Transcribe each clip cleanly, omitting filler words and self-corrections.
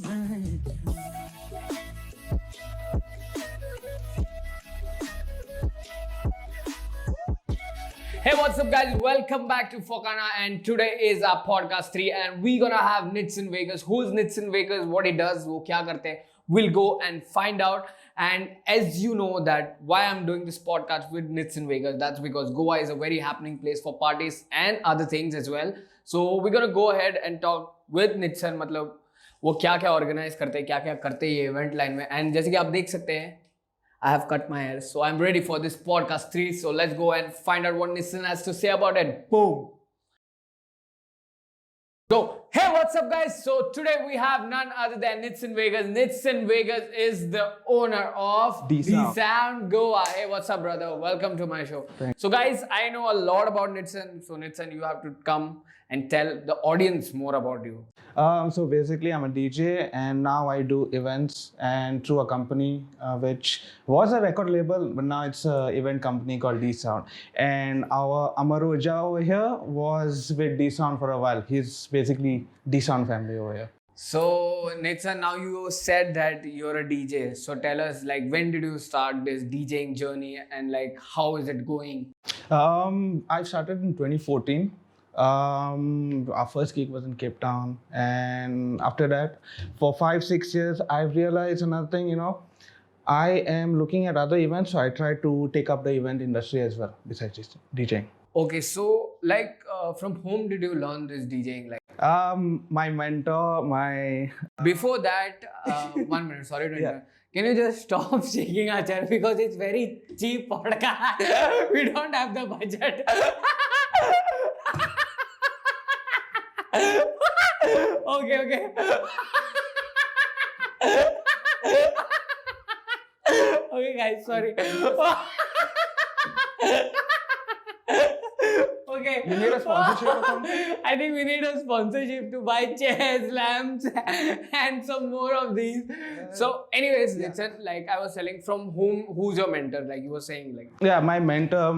Hey, what's up, guys? Welcome back to Fokana, and today is our podcast 3, and we're gonna have Nitson Viegas. Who's Nitson Viegas? What he does? वो क्या करते हैं? We'll go and find out. And as you know that why I'm doing this podcast with Nitson Viegas, that's because Goa is a very happening place for parties and other things as well. So we're gonna go ahead and talk with Nitson. मतलब वो क्या क्या organize करते हैं, क्या क्या करते हैं ये event line में. And जैसे कि आप देख सकते हैं, I have cut my hair, so I'm ready for this podcast 3. So let's go and find out what Nitson has to say about it. Boom! So, hey, what's up, guys? So today we have none other than Nitson Viegas. Nitson Viegas is the owner of Dsound Goa. Hey, what's up, brother? Welcome to my show. Thanks. So, guys, I know a lot about Nitson. So, Nitson, you have to come and tell the audience more about you. So basically, I'm a DJ, and now I do events and through a company which was a record label, but now it's an event company called Dsound. And our Amaruja over here was with Dsound for a while. He's basically Dsound family over here. So, Nitson, now you said that you're a DJ. So tell us, like, when did you start this DJing journey, and like, how is it going? I started in 2014. Our first gig was in Cape Town, and after that, for 5-6 years, I've realized another thing. I am looking at other events, so I try to take up the event industry as well besides DJing. Okay, so like, from whom did you learn this DJing? Like, My mentor, before that, 1 minute, sorry to interrupt. Can you just stop shaking our chair, because it's very cheap podcast. We don't have the budget. Okay. Okay, guys, sorry. Okay. You need a sponsorship or something? I think we need a sponsorship to buy chairs, lamps, and some more of these. So, anyways, Nitson, like I was telling, from who's your mentor? Like you were saying, like. Yeah, my mentor,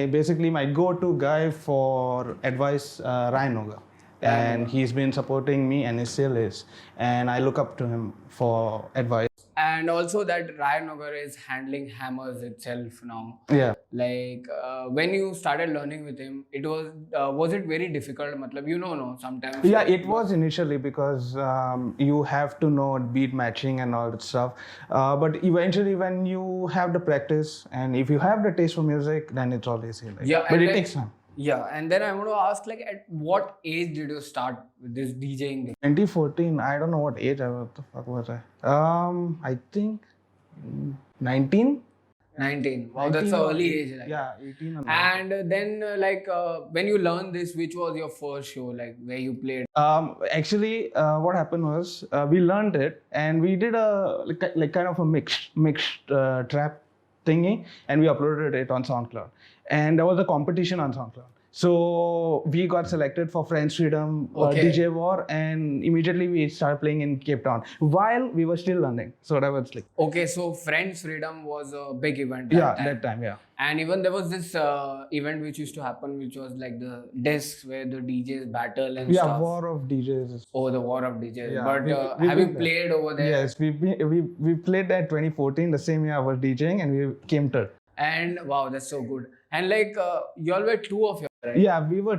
basically my go-to guy for advice, Ryan Noga. And he's been supporting me, and he still is. And I look up to him for advice. And also that Ryan Nogar is handling hammers itself now. Yeah. Like when you started learning with him, it was it very difficult? Matlab, no, sometimes. Yeah, it was initially because you have to know beat matching and all that stuff. But eventually, when you have the practice and if you have the taste for music, then it's all easy. But it takes time. Yeah, and then I want to ask, like, at what age did you start with this DJing thing? 2014, I don't know what age what the fuck was I? I think 19. 19. Wow, that's an early age. Like. Yeah, 18 or 19. And then, when you learned this, which was your first show, like, where you played? Actually, what happened was we learned it, and we did a kind of a mixed trap thingy, and we uploaded it on SoundCloud. And there was a competition on SoundCloud. So we got selected for Friends Freedom DJ War, and immediately we started playing in Cape Town while we were still learning. So that was like. Okay, so Friends Freedom was a big event. That time, yeah. And even there was this event which used to happen, which was like the discs where the DJs battle and stuff. Yeah, War of DJs. Oh, the War of DJs. Yeah, but have you played over there? Yes, we played that 2014, the same year I was DJing, and we came third. And wow, that's so good. And like, you all were two of you, right? Yeah, we were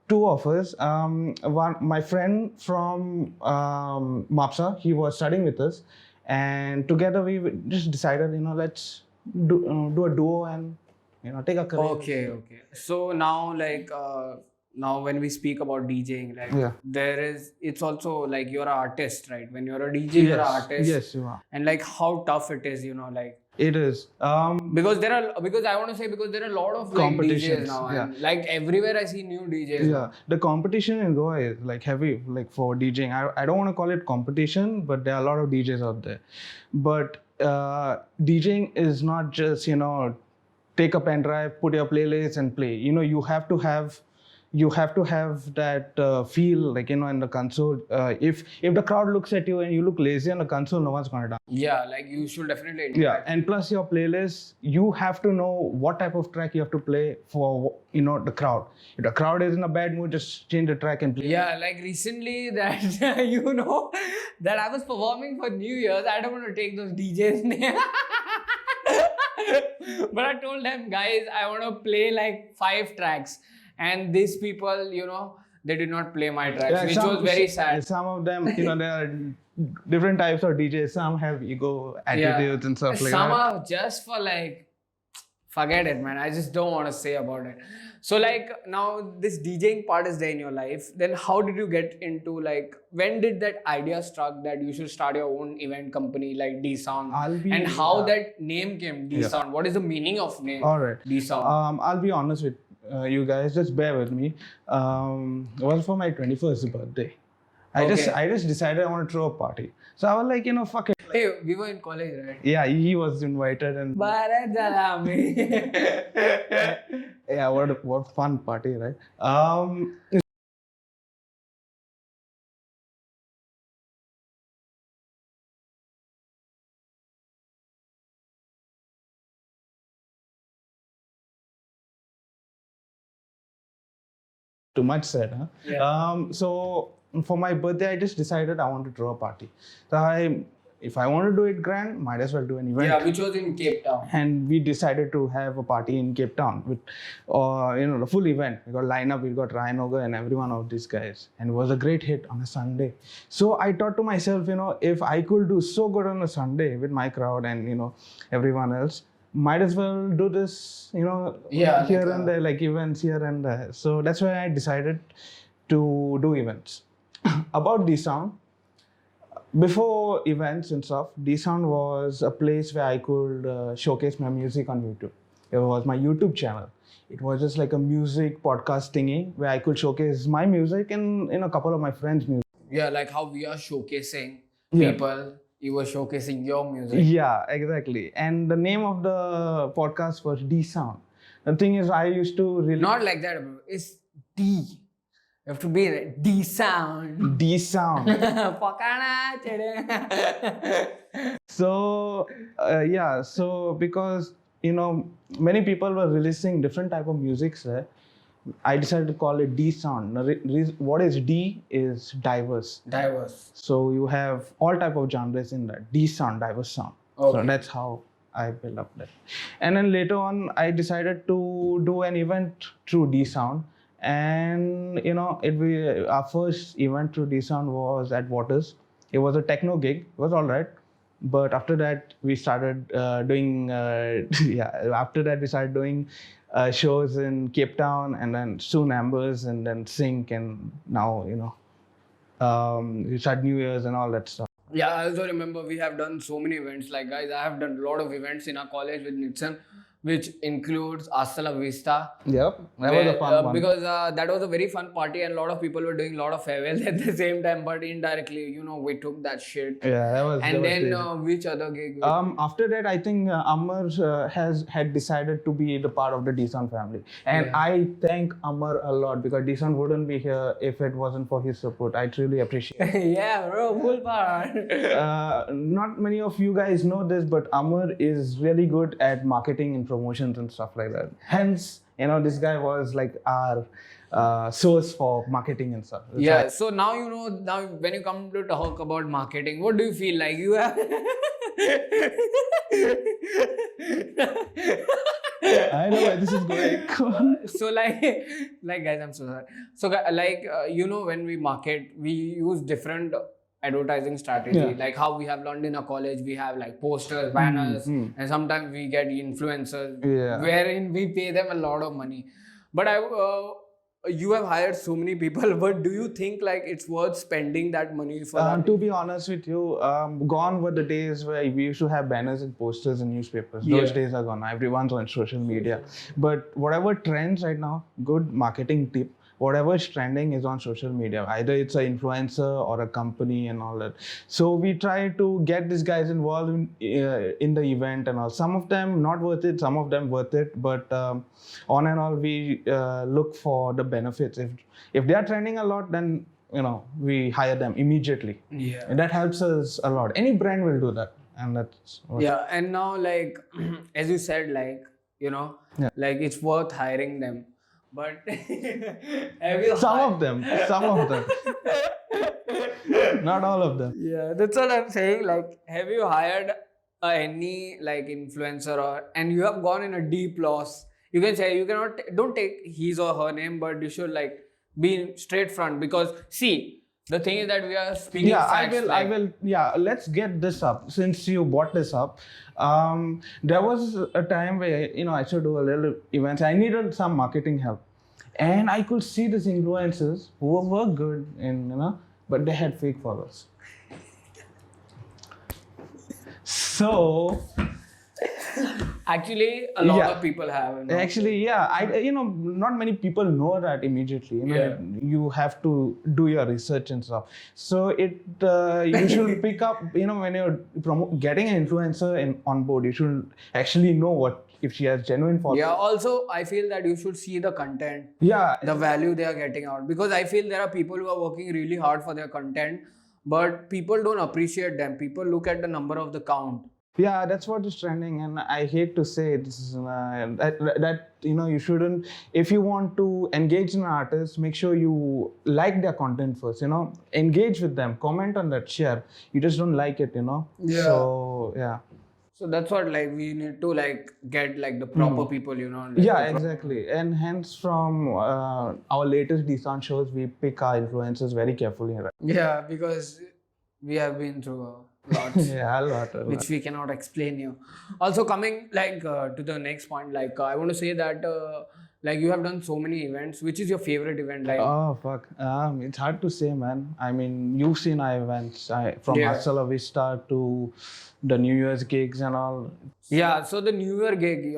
two of us. My friend from Mapsa, he was studying with us, and together we just decided, let's do a duo and take a career. Okay. So now, like, now when we speak about DJing, like, it's also like you're an artist, right? When you're a DJ, you're an artist. Yes, you are. And like how tough it is, like. It is. Because there are a lot of like DJs now, and like everywhere I see new DJs. Yeah, the competition in Goa is like heavy, like for DJing. I don't want to call it competition, but there are a lot of DJs out there. But DJing is not just take a pen drive, put your playlist and play. You have to have you have to have that feel, like, you know, in the console. If the crowd looks at you and you look lazy on the console, no one's gonna dance. Yeah, like you should definitely Yeah, interact. and plus your playlist, you have to know what type of track you have to play for, you know, the crowd. If the crowd is in a bad mood, just change the track and play. Yeah, like recently that you know that I was performing for New Year's. I don't want to take those DJs name. But I told them, guys, I want to play like 5 tracks. And these people, you know, they did not play my tracks, Yeah, which was very sad. Some of them, you know, there are different types of DJs. Some have ego, attitudes, and stuff like Some that. are just for like, forget it, man. I just don't want to say about it. So like now this DJing part is there in your life. Then how did you get into, like, when did that idea struck that you should start your own event company like Dsound? And how that name came, Dsound? What is the meaning of name? All right. Dsound. I'll be honest with you guys. Just bear with me. It was for my 21st birthday. I just decided I want to throw a party. So I was like, you know, fuck it. Hey, we were in college, right? Yeah, he was invited and yeah, what fun party, right? Too much said, huh? Yeah. So for my birthday, I just decided I want to throw a party. So if I want to do it grand, might as well do an event. Yeah, which was in Cape Town. And we decided to have a party in Cape Town with, you know, the full event. We got lineup, we got Ryan Ogre and every one of these guys. And it was a great hit on a Sunday. So I thought to myself, you know, if I could do so good on a Sunday with my crowd and, you know, everyone else, might as well do this, you know, here and there, like events here and there. So that's why I decided to do events. About Dsound, before events and stuff, Dsound was a place where I could showcase my music on YouTube. It was my YouTube channel. It was just like a music podcast thingy where I could showcase my music and, you know, a couple of my friends' music. Yeah, like how we are showcasing people. You were showcasing your music. Yeah, exactly. And the name of the podcast was Dsound. The thing is, I used to really... Not like that, bro. It's D. You have to be like Dsound. Dsound. Fokana. So, yeah. So, because, you know, many people were releasing different type of music there, I decided to call it Dsound. What is D is diverse. Diverse. So you have all type of genres in that. Dsound, diverse sound. Okay. So that's how I built up that. And then later on, I decided to do an event through Dsound. And, you know, our first event through Dsound was at Waters. It was a techno gig. It was all right. But after that, we started doing shows in Cape Town, and then soon Ambers, and then Sync, and now, you know, we started New Year's and all that stuff. Yeah, I also remember we have done so many events. Like, guys, I have done a lot of events in our college with Nitson, which includes Hasta La Vista. Yep, that was a fun one. Because that was a very fun party and a lot of people were doing a lot of farewells at the same time, but indirectly, you know, we took that shit. Yeah, that was. And then which other gig? After that, I think Amar had decided to be the part of the Dsound family, and I thank Amar a lot because Dsound wouldn't be here if it wasn't for his support. I truly appreciate it. Yeah, bro, full part. Not many of you guys know this, but Amar is really good at marketing and promotions and stuff like that. Hence, you know, this guy was like our source for marketing and stuff. Yeah, so now, you know, now when you come to talk about marketing, what do you feel like you have? I know where this is going. So like guys, I'm so sorry. So like, you know, when we market, we use different advertising strategy, like how we have learned in a college. We have like posters, banners, and sometimes we get influencers, wherein we pay them a lot of money. But you have hired so many people, but do you think like it's worth spending that money for that? To be honest with you, gone were the days where we used to have banners and posters in newspapers. Those days are gone. Everyone's on social media. But whatever trends right now, good marketing tip, whatever is trending is on social media. Either it's an influencer or a company and all that. So we try to get these guys involved in the event and all. Some of them not worth it, some of them worth it. But on and all, we look for the benefits. If they are trending a lot, then we hire them immediately. Yeah. And that helps us a lot. Any brand will do that. And that's yeah. And now, like, as you said, like, like it's worth hiring them. But have you some of them. Not all of them. Yeah, that's what I'm saying. Like, have you hired any like influencer and you have gone in a deep loss? You can say don't take his or her name, but you should like be straight front, because see, the thing is that we are speaking facts. I will. Yeah, let's get this up. Since you brought this up, there was a time where I should do a little events. I needed some marketing help, and I could see these influencers who were good but they had fake followers. So actually, a lot of people have. Actually, not many people know that immediately. You have to do your research and stuff. So you should pick up. When you're getting an influencer on board, you should actually know if she has genuine followers. Yeah. Also, I feel that you should see the content. Yeah. The value they are getting out, because I feel there are people who are working really hard for their content, but people don't appreciate them. People look at the number of the count. Yeah, that's what is trending, and I hate to say it, that you shouldn't. If you want to engage an artist, make sure you like their content first. Engage with them, comment on that, share. You just don't like it, Yeah. So yeah. So that's what we need to get the proper people, Exactly. And hence from our latest Dsound shows, we pick our influencers very carefully. Right? Yeah, because we have been through lots. Yeah, a lot. Which we cannot explain you. Also, coming to the next point, I want to say that you have done so many events. Which is your favorite event? Oh fuck, it's hard to say, man. I mean, you've seen our events from Hustler Vista to the New Year's gigs and all. Yeah, so the New Year gig we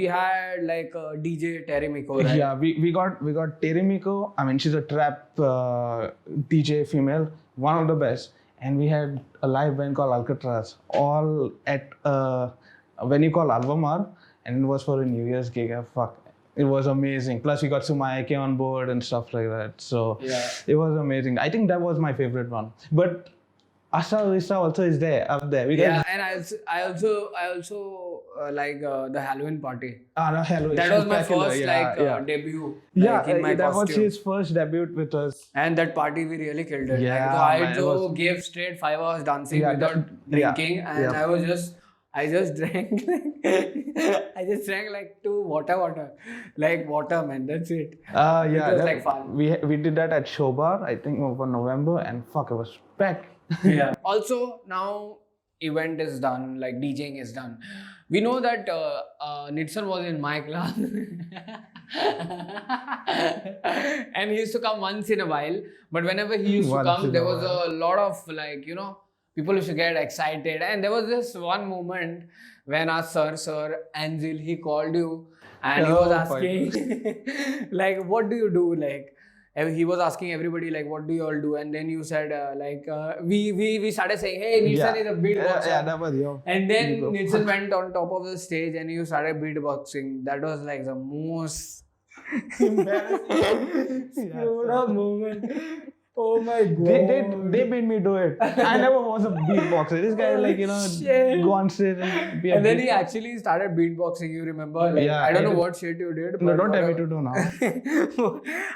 had DJ Terry Miko, right? Yeah, we got Terry Miko. I mean, she's a trap DJ female, one of the best. And we had a live band called Alcatraz, all at a venue called Alvamar, and it was for a New Year's gig. Fuck, it was amazing. Plus, we got Sumayake on board and stuff like that. So it was amazing. I think that was my favorite one. But Hustler Vista also is up there. And I also like the Halloween party. No, Halloween. That was my first debut. In my that was his first debut with us. And that party we really killed it. Yeah, I gave straight 5 hours dancing without drinking, and I just drank like 2 water, man. That's it. It was fun. We did that at Showbar, I think over November, and fuck, it was packed. Yeah. Also, now event is done, Djing is done. We know that Nitson was in my class and he used to come once in a while. But whenever he used to come, there was a lot of people used to get excited. And there was this one moment when our sir Anzil, he called you and he was asking what do you do? He was asking everybody what do you all do, and then you said we started saying, hey, Nitson is a beatboxer. Yeah, that was your. And then Nitson went on top of the stage and you started beatboxing. That was the most embarrassing screwed up moment. Oh my god. They made me do it. I never was a beatboxer. This guy go on stage and be a and then he actually started beatboxing, you remember? I don't know what shit you did. No, don't tell me to do now.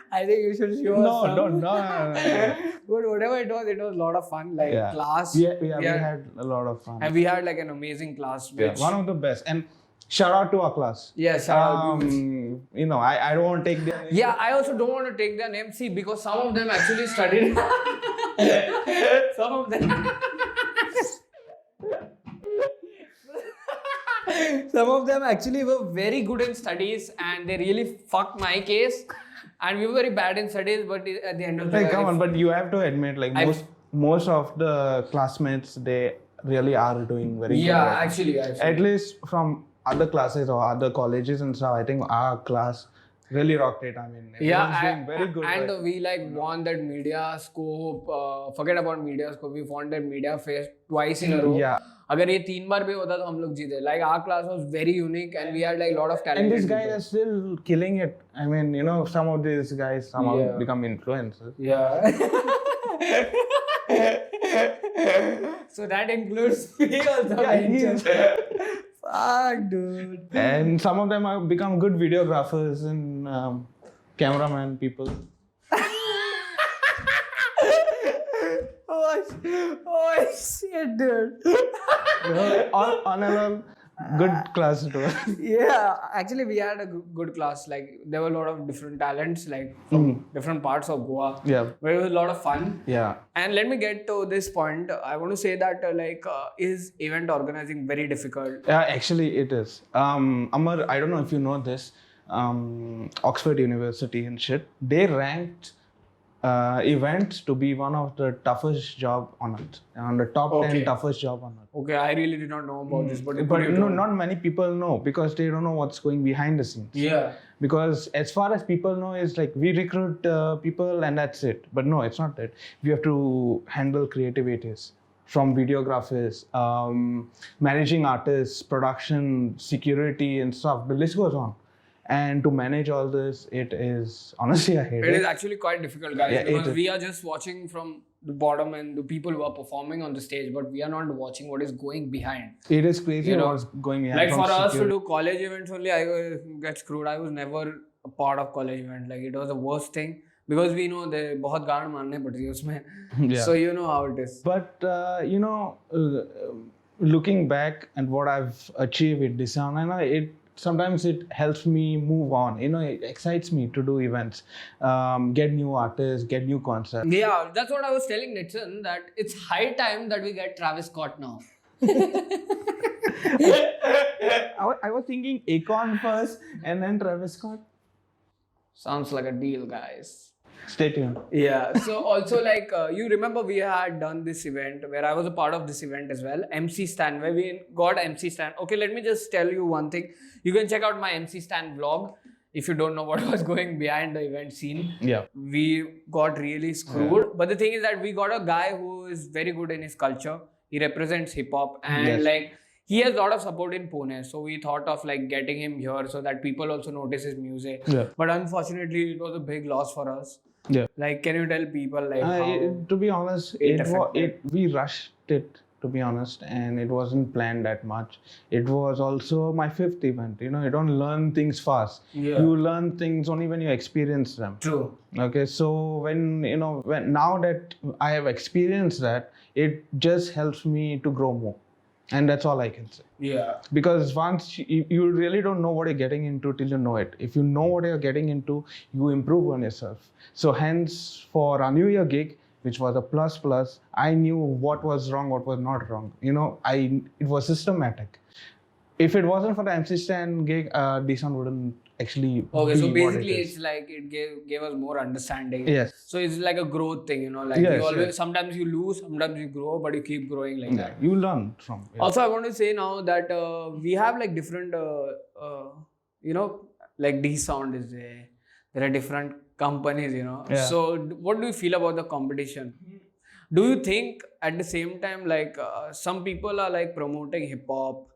I think you should show us some. No. But whatever it was a lot of fun. Class. We had a lot of fun. And we had an amazing class. One of the best. And shout out to our class. Yeah, shout out. I don't want to take their name. Yeah, I also don't want to take their name. See, because some of them actually studied. Some of them. Some of them actually were very good in studies and they really fucked my case. And we were very bad in studies, but at the end of the day. Come on, but you have to admit, most of the classmates, they really are doing very good. Yeah, actually. At least from other classes or other colleges and stuff, I think our class really rocked it. I mean, everyone's doing very good. And like, we like won that media scope. Forget about media scope. We won that media fest twice in a row. Yeah. अगर ये 3 बार भी होता तो हम लोग जीते. Like our class was very unique and we had like a lot of talent. And these guys are still killing it. I mean, you know, some of these guys somehow become influencers. Yeah. So that includes me also. Fuck, dude. And some of them have become good videographers and cameraman people. Oh shit, dude. On a good class too. Yeah, actually we had a good class. Like there were a lot of different talents, like from different parts of Goa. Yeah. But it was a lot of fun. Yeah. And let me get to this point. I want to say that is event organizing very difficult? Yeah, actually it is. Amar, I don't know if you know this. Oxford University and shit, they ranked events to be one of the toughest job on earth, on the top 10 toughest job on earth. Okay, I really did not know about this, but no, not many people know because they don't know what's going behind the scenes. Yeah. Because as far as people know, it's like we recruit people and that's it. But no, it's not that. We have to handle creativities from videographers, managing artists, production, security, and stuff. The list goes on. And to manage all this, it is honestly a headache. It is actually quite difficult, guys, Yeah, because we are just watching from the bottom and the people who are performing on the stage, but we are not watching what is going behind. It is crazy what's going behind. Like for us to do college events only, I get screwed. I was never a part of college event. Like it was the worst thing because we know there बहुत गांड मारने पड़ती है उसमें. So you know how it is. But looking back and what I've achieved with Dsound, I know sometimes it helps me move on. It excites me to do events, get new artists, get new concepts. Yeah, that's what I was telling Nitson, that it's high time that we get Travis Scott now. I was thinking Akon first and then Travis Scott. Sounds like a deal, guys. Stay tuned. Yeah. So also you remember we had done this event where I was a part of this event as well. MC Stan, where we got MC Stan. Okay, let me just tell you one thing. You can check out my MC Stan vlog if you don't know what was going behind the event scene. Yeah. We got really screwed. But the thing is that we got a guy who is very good in his culture. He represents hip hop and he has a lot of support in Pune. So we thought of getting him here so that people also notice his music. Yeah. But unfortunately, it was a big loss for us. Yeah. Can you tell people how? To be honest, we rushed it, to be honest, and it wasn't planned that much. It was also my 5th event. You don't learn things fast. Yeah. You learn things only when you experience them. True. Okay, so when now that I have experienced that, it just helps me to grow more. And that's all I can say. Yeah. Because once you really don't know what you're getting into till you know it. If you know what you're getting into, you improve on yourself. So hence, for our New Year gig, which was a plus, I knew what was wrong, what was not wrong. It was systematic. If it wasn't for the MC Stan gig, Dsound wouldn't actually. Okay, so be basically what it gave us more understanding. Yes. So it's like a growth thing, sometimes you lose, sometimes you grow, but you keep growing like that. You learn from. Yeah. Also, I want to say now that we have different, Dsound is there. There are different companies, Yeah. So what do you feel about the competition? Do you think at the same time, some people are promoting hip hop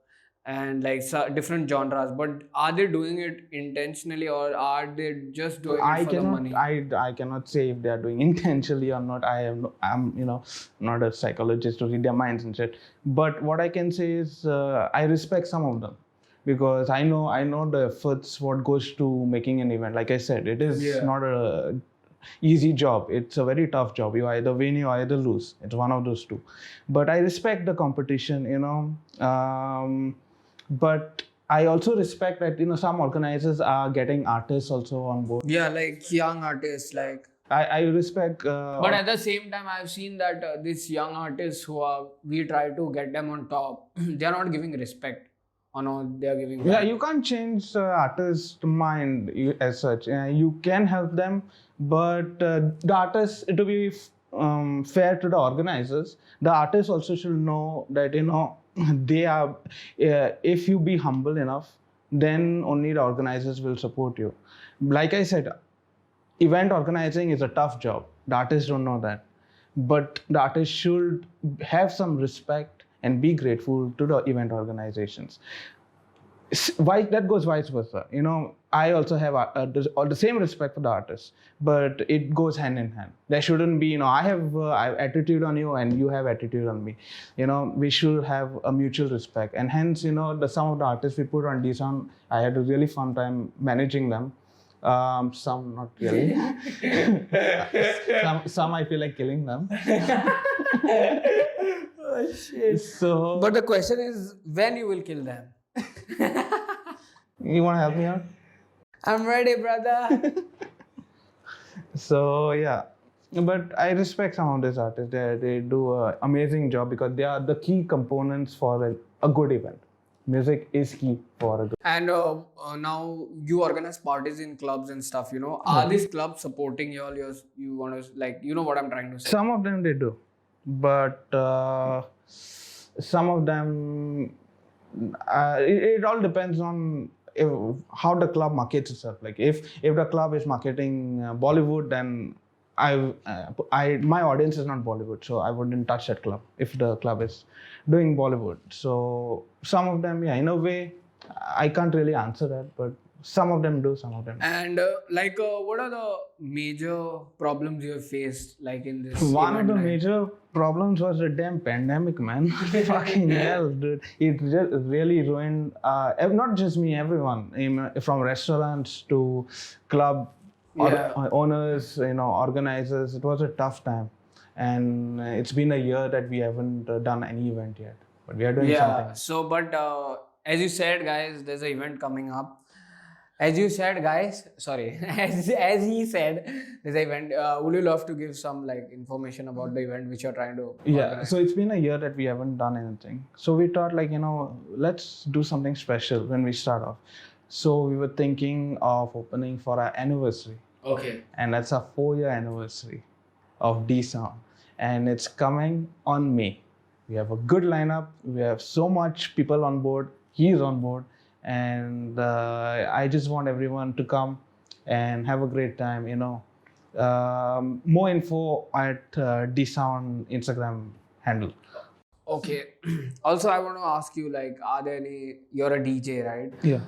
and different genres, but are they doing it intentionally or are they just doing it for the money? I cannot say if they are doing intentionally or not. I'm not a psychologist to read their minds and shit. But what I can say is I respect some of them because I know the efforts what goes to making an event. Like I said, it is not a easy job. It's a very tough job. You either win, you either lose. It's one of those two. But I respect the competition. But I also respect that some organizers are getting artists also on board. Yeah, young artists, I respect. But at the same time, I've seen that these young artists we try to get them on top. They are not giving respect. Or no, they are giving. Yeah, you can't change artist's mind as such. You can help them, but the artists, to be fair to the organizers, the artists also should know that they are. If you be humble enough, then only the organizers will support you. Like I said, event organizing is a tough job. The artists don't know that. But the artist should have some respect and be grateful to the event organizations. Why that goes vice versa. I also have the same respect for the artists, but it goes hand in hand. There shouldn't be, I have attitude on you and you have attitude on me. We should have a mutual respect, and hence, some of the artists we put on Dsound, I had a really fun time managing them. Some not really. some I feel like killing them. Oh shit. So, but the question is, when you will kill them? You want to help me out? I'm ready, brother. So yeah, but I respect some of these artists. They do an amazing job because they are the key components for a good event. Music is key for a good. And now you organize parties in clubs and stuff. Are these clubs supporting you all? You want to what I'm trying to say? Some of them they do, but some of them it all depends on how the club markets itself. Like if the club is marketing Bollywood, then my audience is not Bollywood, so I wouldn't touch that club if the club is doing Bollywood. So some of them, in a way, I can't really answer that, but some of them do, some of them. And what are the major problems you have faced, in this? One of the major problems was the damn pandemic, man. Fucking hell, dude! It really ruined not just me, everyone, from restaurants to club owners, organizers. It was a tough time, and it's been a year that we haven't done any event yet, but we are doing something. So, but as you said, guys, there's an event coming up. As you said, guys, sorry, as he said, there's an event. Would you love to give some information about the event which you're trying to organize? So it's been a year that we haven't done anything. So we thought let's do something special when we start off. So we were thinking of opening for our anniversary. Okay. And that's our 4-year anniversary of Dsound. And it's coming on May. We have a good lineup. We have so much people on board. He's on board. And I just want everyone to come and have a great time, More info at Dsound Instagram handle. Okay. Also, I want to ask you, are there you're a DJ, right? Yeah.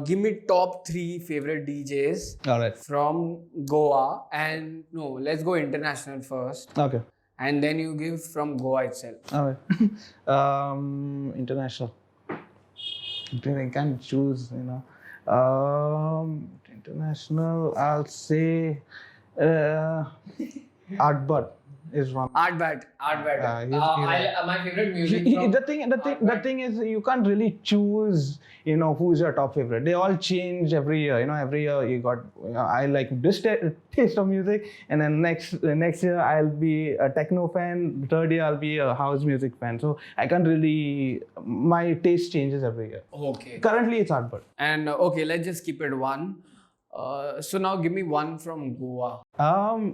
Give me top 3 favorite DJs All right. from Goa. And no, let's go international first. Okay. And then you give from Goa itself. All right. International. I can't choose, international, I'll say Artbud is one. Artbat. My favorite music. The thing is, you can't really choose, who's your top favorite. They all change every year. Every year you got, I like this taste of music, and then next year I'll be a techno fan. The third year I'll be a house music fan. So I can't really, my taste changes every year. Okay. Currently it's Artbud. And okay, let's just keep it one. So now give me one from Goa.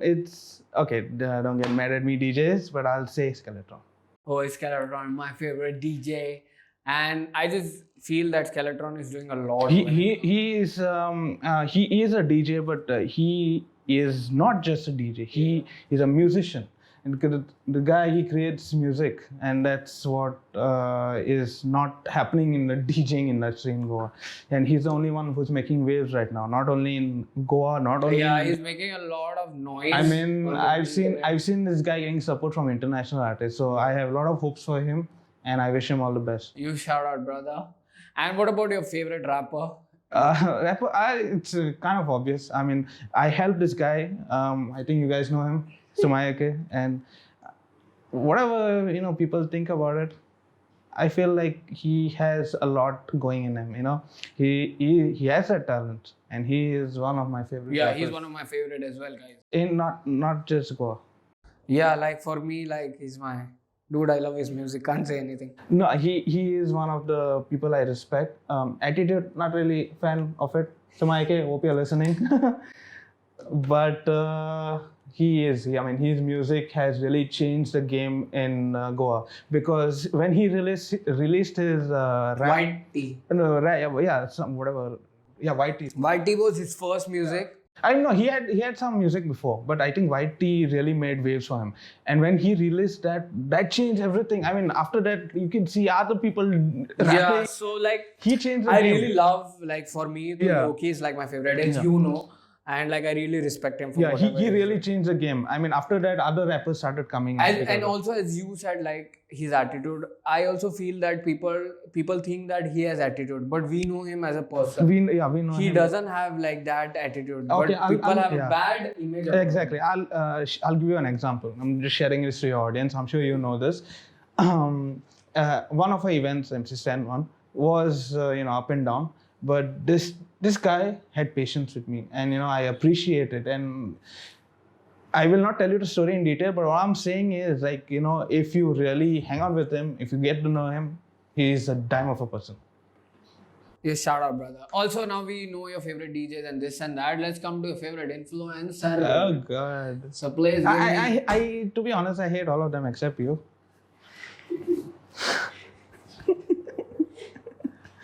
It's okay. Don't get mad at me, DJs, but I'll say Skeleton. Oh, Skeletron, my favorite DJ, and I just feel that Skeletron is doing a lot. He is a DJ, but he is not just a DJ. He is a musician. And the guy, he creates music, and that's what is not happening in the DJing industry in Goa. And he's the only one who's making waves right now. Not only in Goa, not only. Yeah, he's making a lot of noise. I mean, I've seen this guy getting support from international artists. So I have a lot of hopes for him, and I wish him all the best. You shout out, brother. And what about your favorite rapper? It's kind of obvious. I mean, I helped this guy. I think you guys know him. Sumayake, and whatever people think about it, I feel like he has a lot going in him. He has that talent, and he is one of my favorite. Yeah, rappers. he's one of my favorite as well, guys. In not just Goa. Yeah, for me, he's my dude. I love his music. Can't say anything. No, he is one of the people I respect. Attitude, not really fan of it. Sumayake, hope you're listening. But He is. I mean, his music has really changed the game in Goa, because when he released his rap, White Tea. no, yeah, some whatever, yeah, White Tea. White Tea was his first music. I know he had some music before, but I think White Tea really made waves for him. And when he released that changed everything. I mean, after that you can see other people rapping. Yeah, so like He changed the I game. really love, like for me, Yeah. Loki is like my favorite, as you know, and like I really respect him for Yeah, whatever he is. really changed the game. I mean, after that, other rappers started coming. And also, as you said, like his attitude, I also feel that people think that he has attitude, but we know him as a person. we know He him. doesn't have like that attitude. Okay, but people have yeah. a bad image of him. Exactly. I'll give you an example. I'm just sharing this to your audience. I'm sure you know this. One of our events, MC Stand one, was up and down, but this guy had patience with me, and I appreciate it. And I will not tell you the story in detail, but what I'm saying is, like, if you really hang out with him, if you get to know him, he's a dime of a person. Yes, shout out, brother. Also, now we know your favorite DJs and this and that. Let's come to your favorite influencer. Oh God. So please. I to be honest, I hate all of them except you.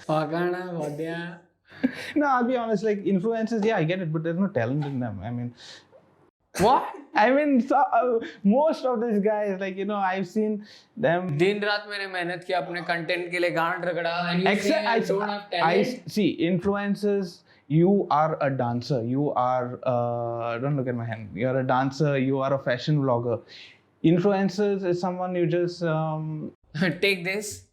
Fokana, Vodya. No, I'll be honest, like influencers, yeah, I get it, but there's no talent in them. I mean, What? most of these guys, like, I've seen them. दिन रात मैंने मेहनत की अपने content के लिए गांड रगड़ा and you say I don't have I talent. see influencers. You are a dancer. You are. Don't look at my hand. You are a dancer. You are a fashion vlogger. Influencers is someone you just. Take this,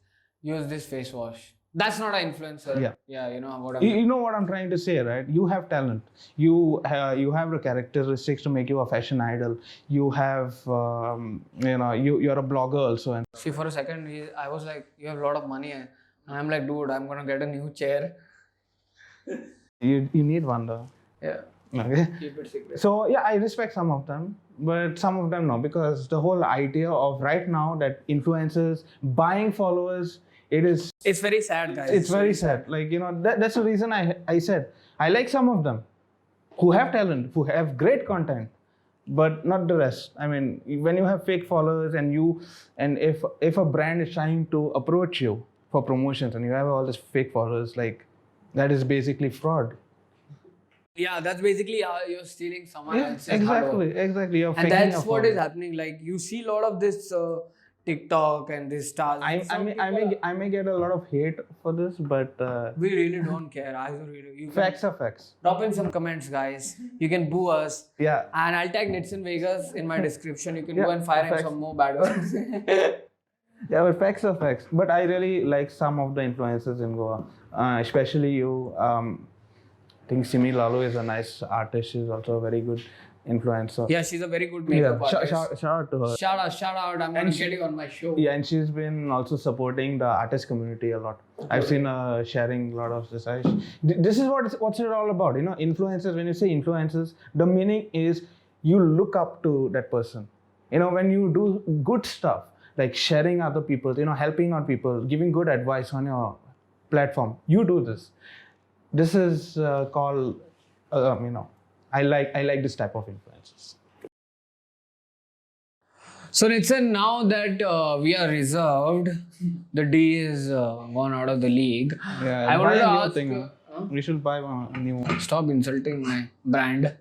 use this face wash. That's not an influencer. Yeah. Yeah, you know what I You mean. know what I'm trying to say, right? You have talent. You have the characteristics to make you a fashion idol. You have you're a blogger also. And See, for a second, I was like, you have a lot of money. And I'm like, dude, I'm gonna get a new chair. you need one though. Yeah. Okay. Keep it secret. So yeah, I respect some of them, but some of them no, because the whole idea of right now that influencers buying followers, It's very sad, guys. it's very sad. Like, that's the reason I said I like some of them who have talent, who have great content, but not the rest. I mean, when you have fake followers and if a brand is trying to approach you for promotions and you have all these fake followers, like, that is basically fraud. Yeah, that's basically you're stealing someone else's hard work. Exactly. You're And faking that's your what is followers. happening. Like you see a lot of this TikTok and this stars. I may get a lot of hate for this, but We really don't care. I don't really. You can facts are facts. drop in some comments, guys. You can boo us. Yeah. And I'll tag Nitson Viegas in my description. You can Yeah, go and fire him facts. some more bad words. Yeah, but facts are facts. But I really like some of the influencers in Goa, especially you. I think Simi Lalu is a nice artist. She's also a very good influencer. Yeah, she's a very good makeup artist. Shout out to her. Shout out. I'm gonna get you on my show. Yeah, and she's been also supporting the artist community a lot. I've seen her sharing a lot of this. This is what's it all about. Influencers. When you say influencers, the meaning is you look up to that person. When you do good stuff like sharing other people, helping out people, giving good advice on your platform, you do this. This is called, I like this type of influences. So Nitson, now that we are reserved, the D is gone out of the league. Yeah, I wanted to buy a new ask. thing. We should buy a new one. Stop insulting my brand.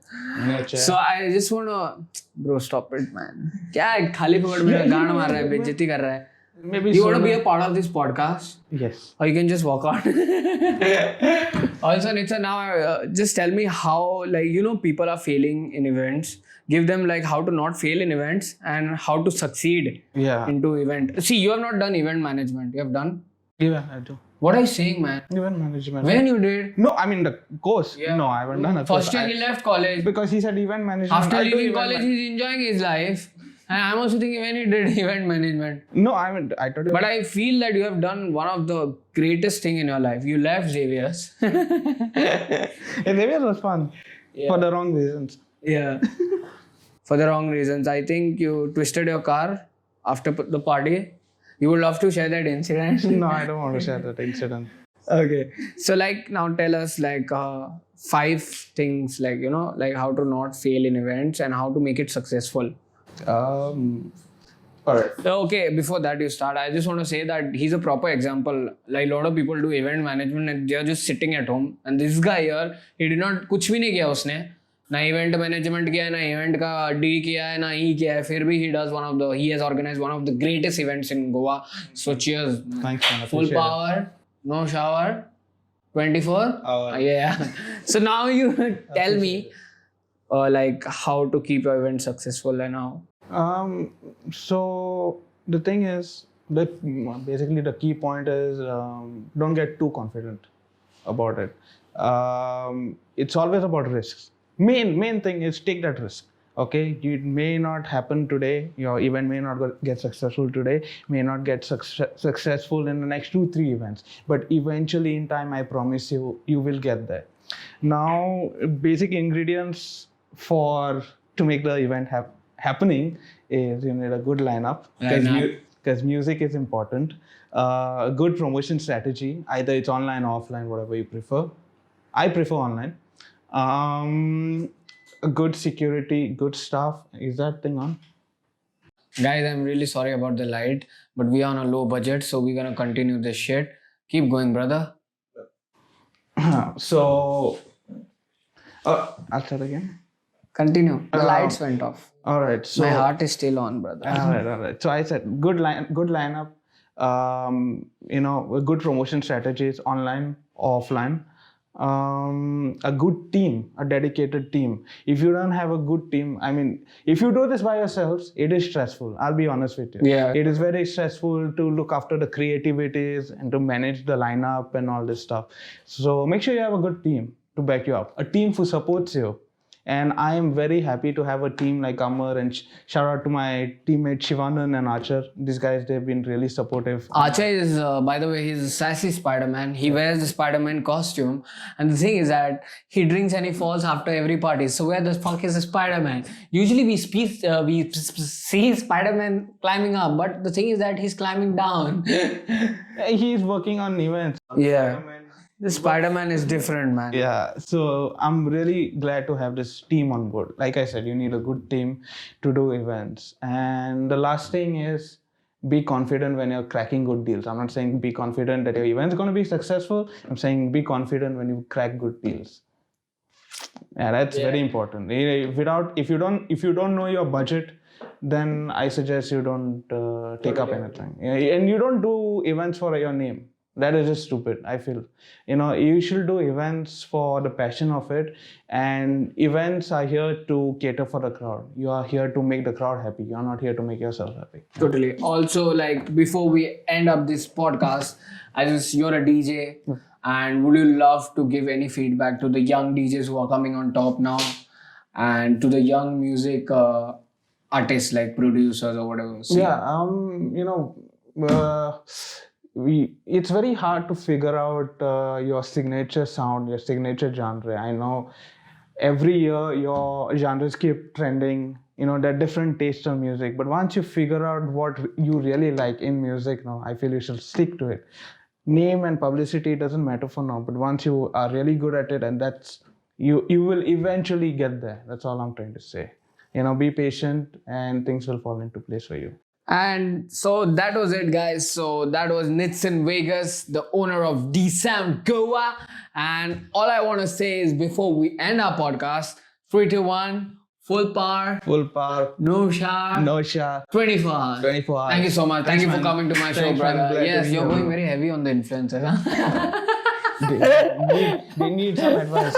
New chair. So I just wanna, bro, stop it, man. क्या है खाली फुकट में गाना मार रहा है, बेइज्जती कर रहा है. Maybe You want to soon. be a part of this podcast? Yes. Or you can just walk out. Also, Nitsa, now just tell me how, people are failing in events. Give them how to not fail in events and how to succeed Yeah. into event. See, you have not done event management. You have done? Yeah, I do. What are you saying, man? Event management. When you did? No, I mean the course. Yeah. No, I haven't done a course. First year he left college. Because he said event management. After I do leaving event college, he's enjoying his life. And I'm also thinking when he did event management. No, I mean, I told you. But I feel that you have done one of the greatest thing in your life. You left Xavier's. Xavier was fun. Yeah. For the wrong reasons. Yeah. For the wrong reasons. I think you twisted your car after the party. You would love to share that incident. No, I don't want to share that incident. Okay. So now tell us 5 things, like, you know, like how to not fail in events and how to make it successful. All right. So, okay, before that you start, I just want to say that he's a proper example. Like, a lot of people do event management and they're just sitting at home. And this guy here, he did not, कुछ भी नहीं किया उसने. ना event management किया है, ना event का डी किया है, ना ई किया है, फिर भी he has organized one of the greatest events in Goa. So cheers. Thanks, man. Full Appreciate it. power, no shower, 24 Hour. Yeah. So now you tell me like how to keep your event successful and how. So the thing is that basically the key point is don't get too confident about it. It's always about risks. Main thing is take that risk. Okay, it may not happen today. Your event may not get successful today. May not get successful in the next 2-3 events. But eventually, in time, I promise you, you will get there. Now, basic ingredients to make the event happening is you need a good lineup because music is important. A good promotion strategy, either it's online or offline, whatever you prefer. I prefer online. A good security, good staff. Is that thing on? Guys, I'm really sorry about the light, but we are on a low budget, so we're gonna continue this shit. Keep going, brother. So, I'll start again. Continue. The lights went off. All right. So my heart is still on, brother. All right. So I said good lineup. You know, good promotion strategies, online, offline. A good team, a dedicated team. If you don't have a good team, I mean, if you do this by yourselves, it is stressful. I'll be honest with you. Yeah. It is very stressful to look after the creativities and to manage the lineup and all this stuff. So make sure you have a good team to back you up, a team who supports you. And I am very happy to have a team like Amar, and shout out to my teammate Shivanan and Archer. These guys, they've been really supportive. Archer is, by the way, he's a sassy Spider-Man. He wears the Spider-Man costume. And the thing is that he drinks and he falls after every party. So where the fuck is the Spider-Man? Usually we see Spider-Man climbing up, but the thing is that he's climbing down. He's working on events. Yeah. The Spider-Man is different, man. Yeah, so I'm really glad to have this team on board. Like I said, you need a good team to do events. And the last thing is be confident when you're cracking good deals. I'm not saying be confident that your event's going to be successful. I'm saying be confident when you crack good deals. Yeah, that's very important. If you don't know your budget, then I suggest you don't take up anything. And you don't do events for your name. That is just stupid, I feel. You know, you should do events for the passion of it, and events are here to cater for the crowd. You are here to make the crowd happy. You are not here to make yourself happy. Totally. Also, like, before we end up this podcast, you're a DJ, and would you love to give any feedback to the young DJs who are coming on top now, and to the young music artists, like producers or whatever? So, yeah, you know, it's very hard to figure out your signature sound, your signature genre. I know every year your genres keep trending. You know, there are different tastes of music, but once you figure out what you really like in music, now I feel you should stick to it. Name and publicity doesn't matter for now, but once you are really good at it, and that's you will eventually get there. That's all I'm trying to say. You know, be patient and things will fall into place for you. And so that was it, guys. So that was Nitson Viegas, the owner of Dsound Goa. And all I want to say is, before we end our podcast, 3, 2, 1, full power. Full power. No shower. No shower. 24 hours. 24 hours. Thank you so much. Thank you for coming to my show, brother. Yes, you're going very heavy on the influencers. Huh? They need some advice.